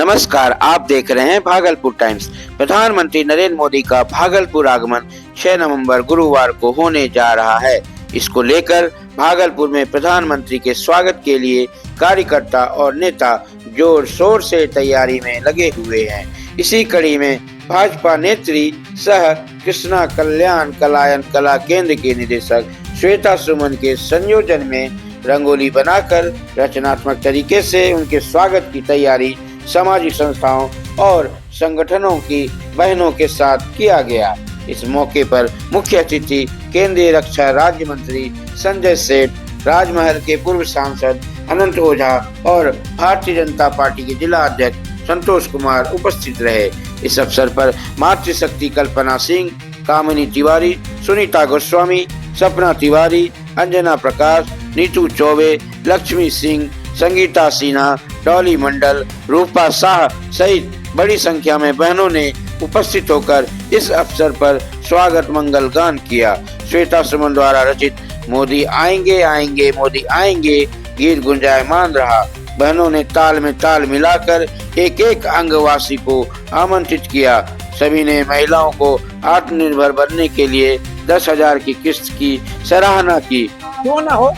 नमस्कार, आप देख रहे हैं भागलपुर टाइम्स। प्रधानमंत्री नरेंद्र मोदी का भागलपुर आगमन 6 नवंबर गुरुवार को होने जा रहा है। इसको लेकर भागलपुर में प्रधानमंत्री के स्वागत के लिए कार्यकर्ता और नेता जोर शोर से तैयारी में लगे हुए हैं। इसी कड़ी में भाजपा नेत्री सह कृष्णा कल्याण कलायन कला केंद्र के निदेशक श्वेता सुमन के संयोजन में रंगोली बनाकर रचनात्मक तरीके से उनके स्वागत की तैयारी सामाजिक संस्थाओं और संगठनों की बहनों के साथ किया गया। इस मौके पर मुख्य अतिथि केंद्रीय रक्षा राज्य मंत्री संजय सेठ, राजमहल के पूर्व सांसद अनंत ओझा और भारतीय जनता पार्टी के जिला अध्यक्ष संतोष कुमार उपस्थित रहे। इस अवसर पर मातृशक्ति कल्पना सिंह, कामिनी तिवारी, सुनीता गोस्वामी, सपना तिवारी, अंजना प्रकाश, नीतू चौबे, लक्ष्मी सिंह, संगीता सिन्हा, डॉली मंडल, रूपा शाह सहित बड़ी संख्या में बहनों ने उपस्थित होकर इस अवसर पर स्वागत मंगल गान किया। श्वेता सुमन द्वारा रचित मोदी आएंगे आएंगे मोदी आएंगे गीत गुंजायमान रहा। बहनों ने ताल में ताल मिलाकर एक एक अंगवासी को आमंत्रित किया। सभी ने महिलाओं को आत्मनिर्भर बनने के लिए 10,000 की किस्त की सराहना की। क्यों ना हो,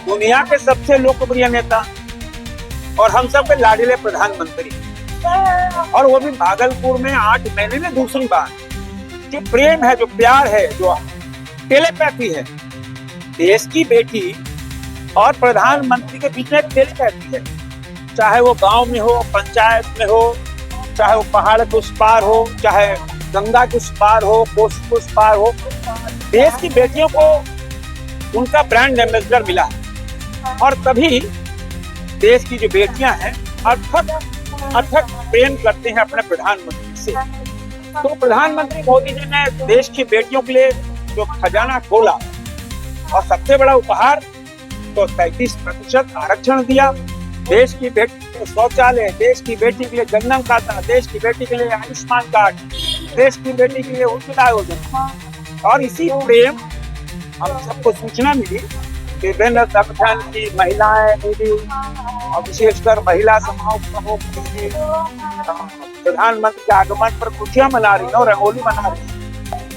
दुनिया के सबसे लोकप्रिय नेता और हम सब के लाडले प्रधानमंत्री, और वो भी भागलपुर में 8 महीने में दूसरी बार। जो प्रेम है, जो प्यार है, जो टेलीपैथी है, देश की बेटी और प्रधानमंत्री के बीच में टेलीपैथी है। चाहे वो गांव में हो, पंचायत में हो, चाहे वो पहाड़ के उस पार हो, चाहे गंगा के उस पार हो, कोस के उस पार हो, देश की बेटियों को उनका ब्रांड एम्बेसडर मिला है। और तभी देश की जो बेटियां हैं अथक प्रेम करते हैं अपने प्रधानमंत्री से। तो प्रधानमंत्री मोदी जी ने देश की बेटियों के लिए जो खजाना खोला और सबसे बड़ा उपहार तो 33% आरक्षण दिया। देश की बेटी के लिए शौचालय, देश की बेटी के लिए जनधन खाता, देश की बेटी के लिए आयुष्मान कार्ड, देश की बेटी के लिए उज्ज्वला योजना। और इसी प्रेम हम सबको सूचना मिली कि विभिन्न संगठन की महिलाएं मिली और विशेषकर महिला समूह प्रधानमंत्री के आगमन पर खुशियां मना रही और रंगोली बना रही।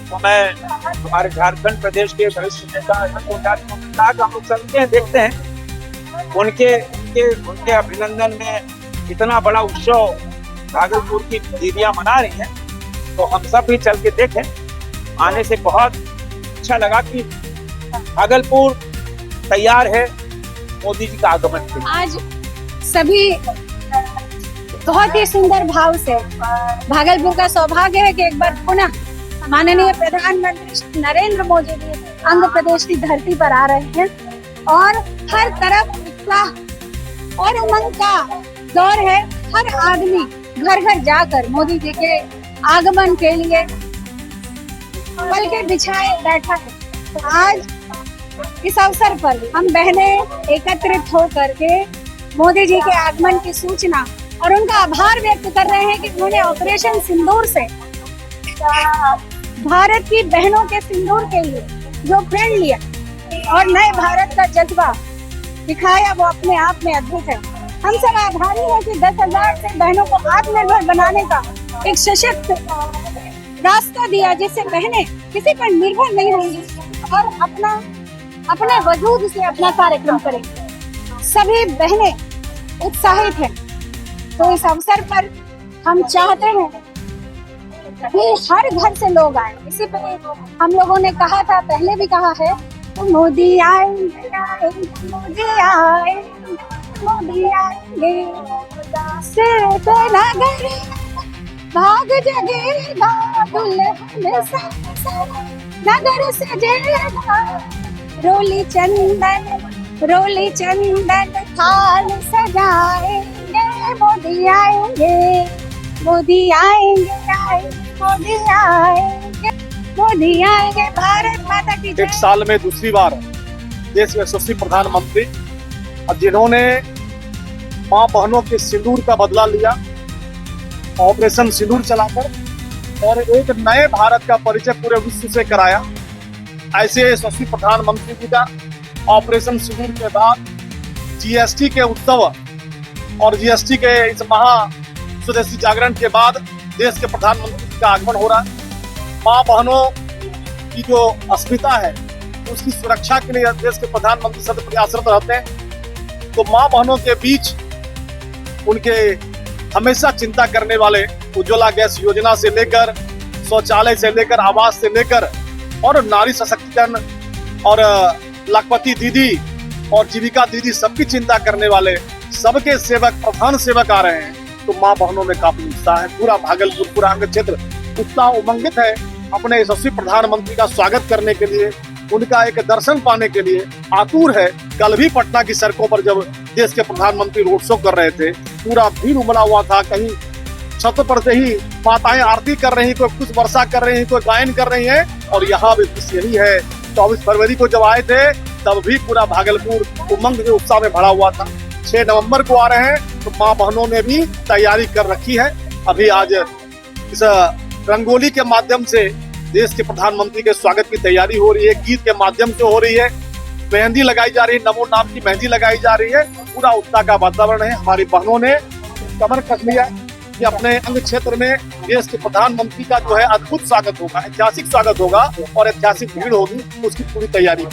तो मैं हमारे झारखंड प्रदेश के वरिष्ठ नेता हम लोग चलते हैं, देखते हैं उनके अभिनंदन में इतना बड़ा उत्सव भागलपुर की दीदियां मना रही हैं। तो हम सब भी चल के देखें। आने से बहुत अच्छा लगा कि भागलपुर तैयार है मोदी जी का आगमन के लिए। आज सभी बहुत ही सुंदर भाव से भागलपुर का सौभाग्य है कि एक बार पुनः माननीय प्रधानमंत्री नरेंद्र मोदी जी आंध्र प्रदेश की धरती पर आ रहे हैं और हर तरफ उत्साह और उमंग का दौर है। हर आदमी घर घर जाकर मोदी जी के आगमन के लिए पलके बिछाए बैठा है। तो आज इस अवसर पर हम बहनें एकत्रित होकर के मोदी जी के आगमन की सूचना और उनका आभार व्यक्त कर रहे हैं कि उन्होंने ऑपरेशन सिंदूर से भारत की बहनों के सिंदूर के लिए जो प्रण लिया और नए भारत का जज्बा दिखाया, वो अपने आप में अद्भुत है। हम सब आभारी हैं कि 10,000 से बहनों को आत्मनिर्भर बनाने का एक सशक्त रास्ता दिया, जिससे बहनें किसी पर निर्भर नहीं होंगी और अपने वजूद से अपना कार्यक्रम करेंगे। सभी बहनें उत्साहित हैं। तो इस अवसर पर हम चाहते हैं कि हर घर से लोग आए। इसी पर हम लोगों ने कहा था, पहले भी कहा है, तो मोदी आएंगे आएंगे मोदी आएंगे मोदी आएंगे से तो नगर भाग जगेगा दुल्हन नगर सजेगा रोली चंदन थाल सजाएंगे मोदी आएंगे मोदी आएंगे मोदी आएंगे मोदी आएंगे। भारत माता की जय। एक साल में दूसरी बार देश के यशस्वी प्रधानमंत्री और जिन्होंने मां बहनों के सिंदूर का बदला लिया, ऑपरेशन सिंदूर चलाकर, और एक नए भारत का परिचय पूरे विश्व से कराया, ऐसे यशस्वी प्रधानमंत्री जी का ऑपरेशन सिंदूर के बाद जीएसटी के उत्सव और जीएसटी के इस महा स्वदेशी जागरण के बाद देश के प्रधानमंत्री का आगमन हो रहा है। माँ बहनों की जो अस्मिता है उसकी सुरक्षा के लिए देश के प्रधानमंत्री सतत प्रयासरत रहते हैं। तो माँ बहनों के बीच उनके हमेशा चिंता करने वाले उज्ज्वला गैस योजना से लेकर शौचालय से लेकर आवास से लेकर और नारी सशक्तिकरण और लाखपति दीदी और जीविका दीदी सबकी चिंता करने वाले सबके सेवक प्रधान सेवक आ रहे हैं। तो माँ बहनों में काफी उत्साह है। पूरा भागलपुर पूरा अंग क्षेत्र उत्साह उमंगित है अपने यशस्वी प्रधानमंत्री का स्वागत करने के लिए, उनका एक दर्शन पाने के लिए आतुर है। कल भी पटना की सड़कों पर जब देश के प्रधानमंत्री रोड शो कर रहे थे, पूरा भीड़ उमड़ा हुआ था। कहीं छत पर से ही माताएं आरती कर रही, कोई कुछ वर्षा कर रही, कोई गायन कर रही है। और यहाँ भी यही है, 24 फरवरी को जब आए थे तब भी पूरा भागलपुर उमंग के उत्साह में भरा हुआ था। 6 नवंबर को आ रहे हैं तो माँ बहनों ने भी तैयारी कर रखी है। अभी आज इस रंगोली के माध्यम से देश के प्रधानमंत्री के स्वागत की तैयारी हो रही है, गीत के माध्यम से हो रही है, मेहंदी लगाई जा रही है, नमो नाम की मेहंदी लगाई जा रही है। पूरा उत्साह का वातावरण है। हमारी बहनों ने कमर कस लिया कि अपने अंग क्षेत्र में देश के प्रधानमंत्री का जो है अद्भुत स्वागत होगा, ऐतिहासिक स्वागत होगा और ऐतिहासिक भीड़ होगी, उसकी पूरी तैयारी